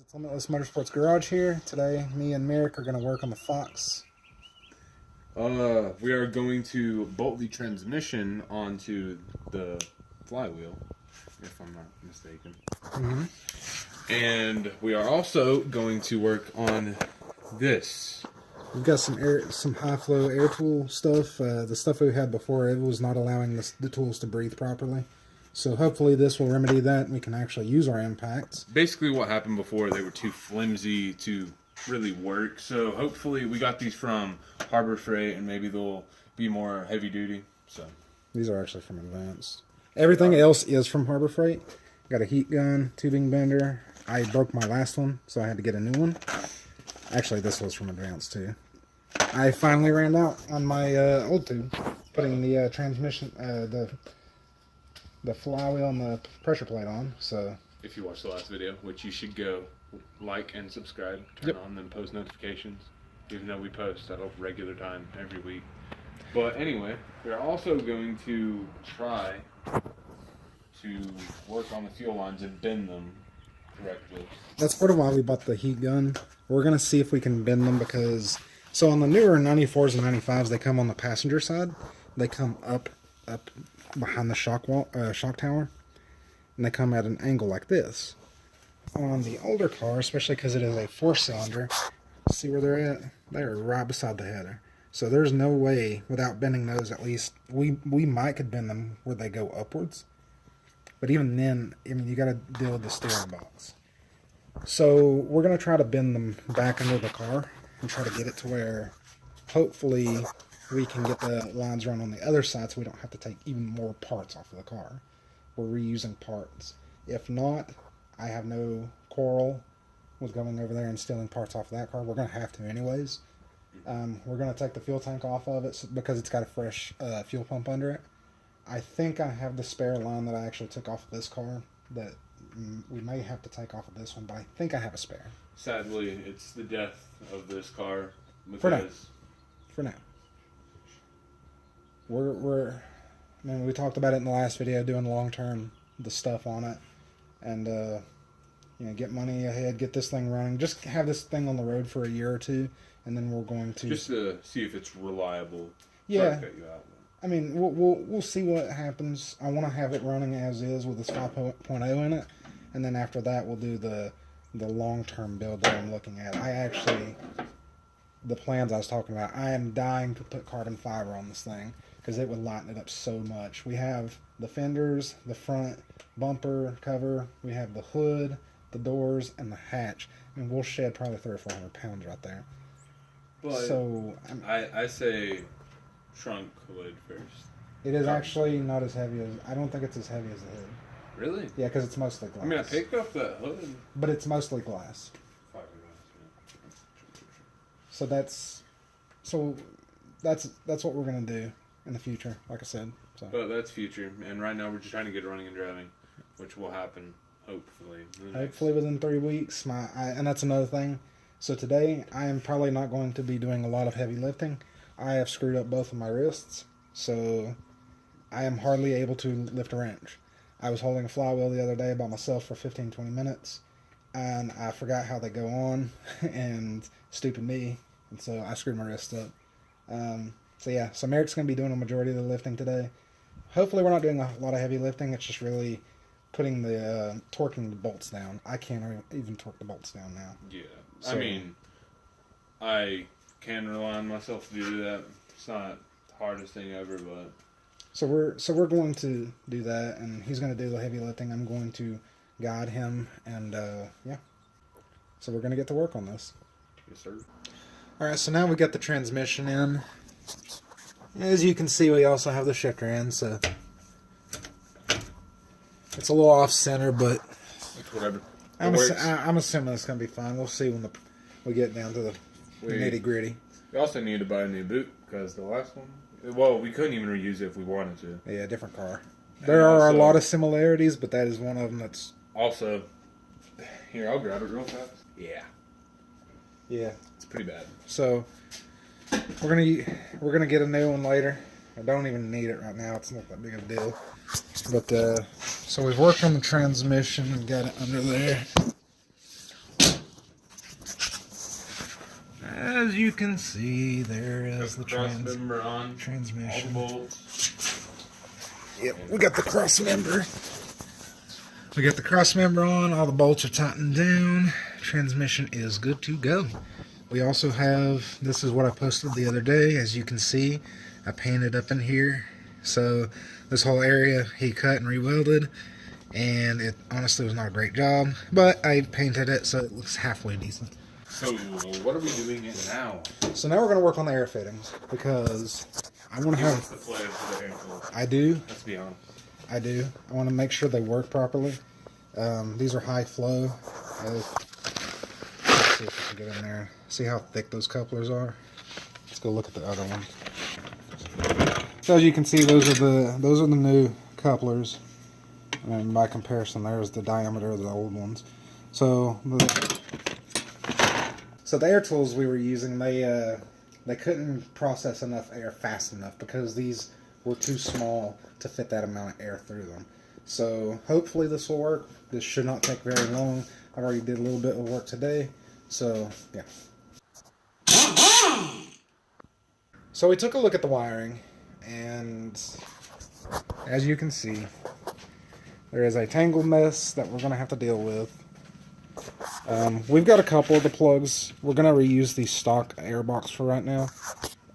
It's Limitless Motorsports Garage here. Today, me and Merrick are going to work on the Fox. We are going to bolt the transmission onto the flywheel, if I'm not mistaken. And we are also going to work on this. We've got some high flow air tool stuff. The stuff we had before, it was not allowing the tools to breathe properly. So hopefully this will remedy that and we can actually use our impacts. Basically what happened before, they were too flimsy to really work. So hopefully we got these from Harbor Freight and maybe they'll be more heavy duty. So these are actually from Advanced. Everything else is from Harbor Freight. Got a heat gun, tubing bender. I broke my last one, so I had to get a new one. Actually, this was from Advanced too. I finally ran out on my old tube, putting the transmission, the flywheel and the pressure plate on. So if you watched the last video, which you should go like and subscribe, turn on them post notifications, even though we post at a regular time every week. But anyway, we're also going to try to work on the fuel lines and bend them correctly. That's part of why we bought the heat gun. We're going to see if we can bend them because, so on the newer 94s and 95s, they come on the passenger side. They come up behind the shock tower, and they come at an angle like this. On the older car, especially because it is a 4-cylinder, see where they're at? They're right beside the header. So there's no way, without bending those, at least, we could bend them where they go upwards. But even then, I mean, you got to deal with the steering box. So we're going to try to bend them back under the car and try to get it to where, hopefully, we can get the lines run on the other side so we don't have to take even more parts off of the car. We're reusing parts. If not, I have no quarrel with going over there and stealing parts off of that car. We're going to have to anyways. We're going to take the fuel tank off of it because it's got a fresh fuel pump under it. I think I have the spare line that I actually took off of this car that we may have to take off of this one, but I think I have a spare. Sadly, it's the death of this car. For now. I mean, we talked about it in the last video, doing long-term, the stuff on it, and, you know, get money ahead, get this thing running, just have this thing on the road for a year or two, and then we're going to... Just to see if it's reliable. Yeah. Sorry to cut you out. I mean, we'll see what happens. I want to have it running as is with this 5.0 in it, and then after that we'll do the long-term build that I'm looking at. The plans I was talking about, I am dying to put carbon fiber on this thing because it would lighten it up so much. We have the fenders, the front bumper cover, we have the hood, the doors, and the hatch. I mean, we'll shed probably 300 or 400 pounds right there. But so I say trunk hood first. It is actually not as heavy as... I don't think it's as heavy as the hood. Really? Yeah, because it's mostly glass. I mean, I picked up that hood. But it's mostly glass. Fiberglass, yeah. So that's what we're going to do in the future, like I said. So. But that's future. And right now we're just trying to get running and driving, which will happen, hopefully. Hopefully within 3 weeks. And that's another thing. So today, I am probably not going to be doing a lot of heavy lifting. I have screwed up both of my wrists, so I am hardly able to lift a wrench. I was holding a flywheel the other day by myself for 15-20 minutes, and I forgot how they go on, and stupid me, and so I screwed my wrist up. So Merrick's going to be doing a majority of the lifting today. Hopefully we're not doing a lot of heavy lifting, it's just really putting torquing the bolts down. I can't even torque the bolts down now. Yeah, so, I mean, I can rely on myself to do that. It's not the hardest thing ever, but so we're going to do that, and he's going to do the heavy lifting. I'm going to guide him, and yeah. So we're going to get to work on this. Yes, sir. All right, so now we got the transmission in. As you can see, we also have the shifter in, so it's a little off center, but it's whatever. I'm assuming it's going to be fine. We'll see when we get down to the nitty gritty. We also need to buy a new boot because the last one, well, we couldn't even reuse it if we wanted to. Yeah, different car. There are a lot of similarities, but that is one of them that's... Also, here, I'll grab it real fast. Yeah. It's pretty bad. So, we're gonna get a new one later. I don't even need it right now. It's not that big of a deal. But, so we've worked on the transmission and got it under there. As you can see, there is the cross member on. transmission. All the bolts. Yep, we got the cross member. We got the cross member on. All the bolts are tightened down. Transmission is good to go. We also have, this is what I posted the other day. As you can see, I painted up in here. So this whole area he cut and rewelded, and it honestly was not a great job, but I painted it so it looks halfway decent. So what are we doing it now? So now we're going to work on the air fittings, because I want to have... the flares for the air tools. I do. Let's be honest. I do. I want to make sure they work properly. These are high flow. Let's see if we can get in there. See how thick those couplers are? Let's go look at the other one. So as you can see, those are the new couplers. And by comparison, there's the diameter of the old ones. So the air tools we were using, they couldn't process enough air fast enough because these were too small to fit that amount of air through them. So hopefully this will work. This should not take very long. I already did a little bit of work today. So yeah. So we took a look at the wiring, and as you can see, there is a tangled mess that we're going to have to deal with. We've got a couple of the plugs. We're going to reuse the stock air box for right now,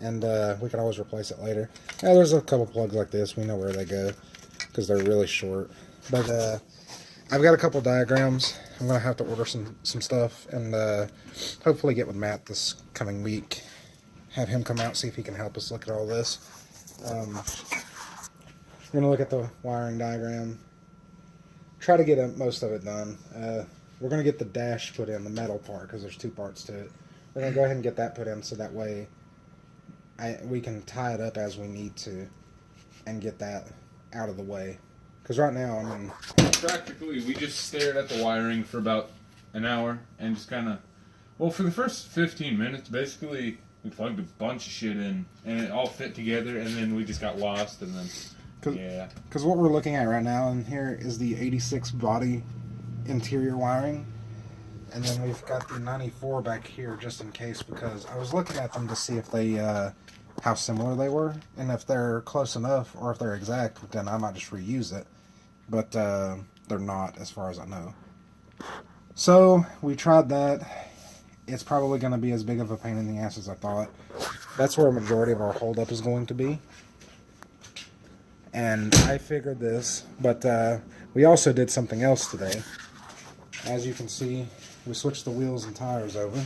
and we can always replace it later. Yeah, there's a couple plugs like this. We know where they go because they're really short. But I've got a couple diagrams. I'm going to have to order some stuff and hopefully get with Matt this coming week. Have him come out, see if he can help us look at all this. We're going to look at the wiring diagram. Try to get most of it done. We're going to get the dash put in, the metal part, because there's two parts to it. We're going to go ahead and get that put in so that way we can tie it up as we need to and get that out of the way. Because right now, I mean... Practically, we just stared at the wiring for about an hour and just kind of... Well, for the first 15 minutes, basically, we plugged a bunch of shit in and it all fit together, and then we just got lost, and then... Yeah. Because what we're looking at right now in here is the 86 body interior wiring. And then we've got the 94 back here just in case, because I was looking at them to see if they, how similar they were. And if they're close enough, or if they're exact, then I might just reuse it. But they're not, as far as I know. So, we tried that. It's probably going to be as big of a pain in the ass as I thought. That's where a majority of our holdup is going to be. And I figured this, but we also did something else today. As you can see, we switched the wheels and tires over.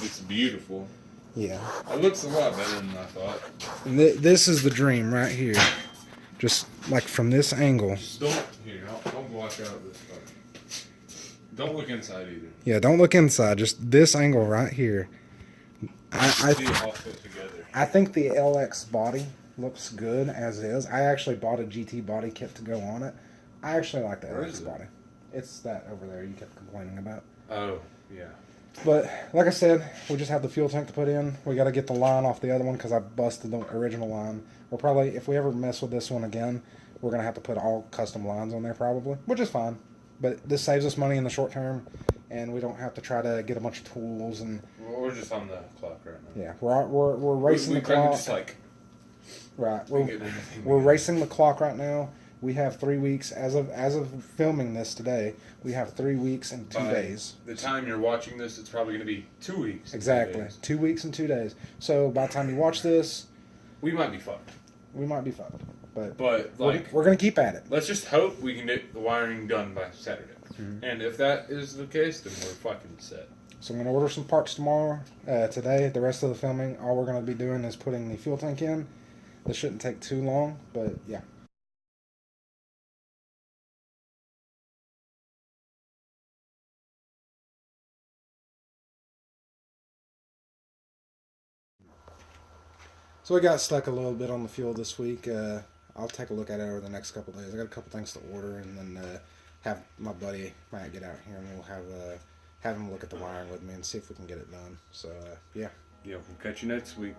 It's beautiful. Yeah. It looks a lot better than I thought. And this is the dream right here. Just like from this angle. Just don't block out this stuff. Don't look inside either. Yeah, don't look inside. Just this angle right here. I see it all fit together. I think the LX body looks good as is. I actually bought a GT body kit to go on it. I actually like the LX body. It's that over there you kept complaining about. Oh, yeah. But like I said, we just have the fuel tank to put in. We got to get the line off the other one because I busted the original line. We'll probably, if we ever mess with this one again, we're going to have to put all custom lines on there probably, which is fine. But this saves us money in the short term, and we don't have to try to get a bunch of tools. And we're just on the clock right now. Yeah, we're racing the clock. Just like right, we're racing the clock right now. We have 3 weeks as of filming this today. We have 3 weeks and 2 days. The time you're watching this, it's probably going to be 2 weeks. Exactly, 2 weeks and 2 days. So by the time you watch this, we might be fucked. We might be fucked, but we're going to keep at it. Let's just hope we can get the wiring done by Saturday. Mm-hmm. And if that is the case, then we're fucking set. So I'm going to order some parts tomorrow. Today, the rest of the filming, all we're going to be doing is putting the fuel tank in. This shouldn't take too long, but yeah. So we got stuck a little bit on the fuel this week. I'll take a look at it over the next couple of days. I got a couple things to order, and then have my buddy Matt get out here, and we'll have him look at the wiring with me and see if we can get it done. So yeah. Yeah, we'll catch you next week.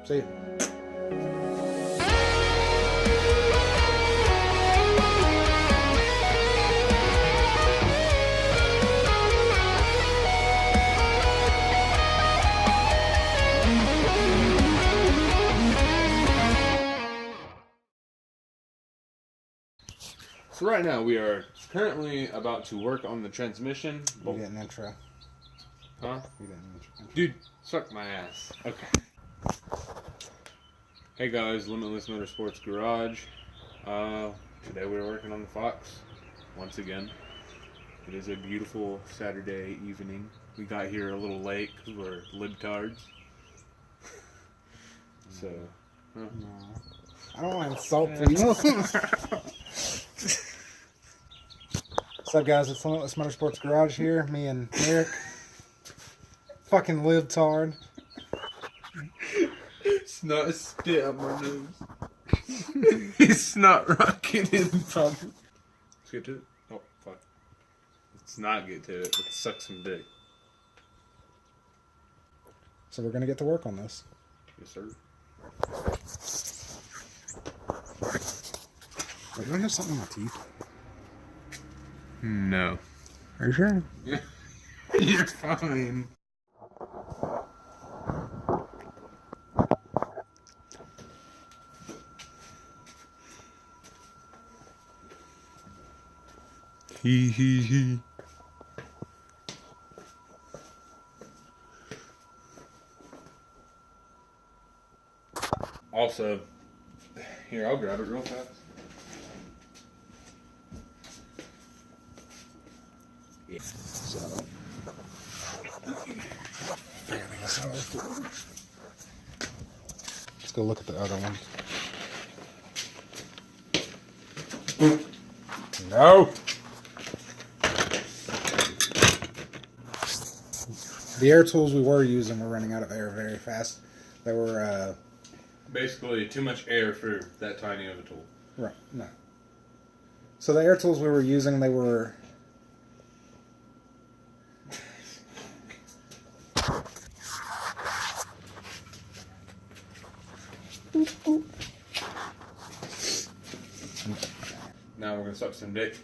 See you. right now we are currently about to work on the transmission. You get an intro. Huh? You get an intro. Dude, suck my ass. Okay. Hey guys, Limitless Motorsports Garage. Today we're working on the Fox once again. It is a beautiful Saturday evening. We got here a little late because we're libtards. So, No. I don't want to insult people. What's up, guys? It's Limitless Motorsports Garage here. Me and Eric. Fucking libtard. it's not spit up my nose. It's not rocking in public. Let's get to it. Oh, fuck. Let's not get to it. Let's suck some dick. So we're going to get to work on this. Yes, sir. Wait, do I have something in my teeth? No. Are you sure? You're fine. He. Also, here, I'll grab it real fast. Yeah. So. Let's go look at the other one. No! The air tools we were using were running out of air very fast. They were, Basically, too much air for that tiny of a tool. right, no. So the air tools we were using, they were... Now we're gonna suck some dick.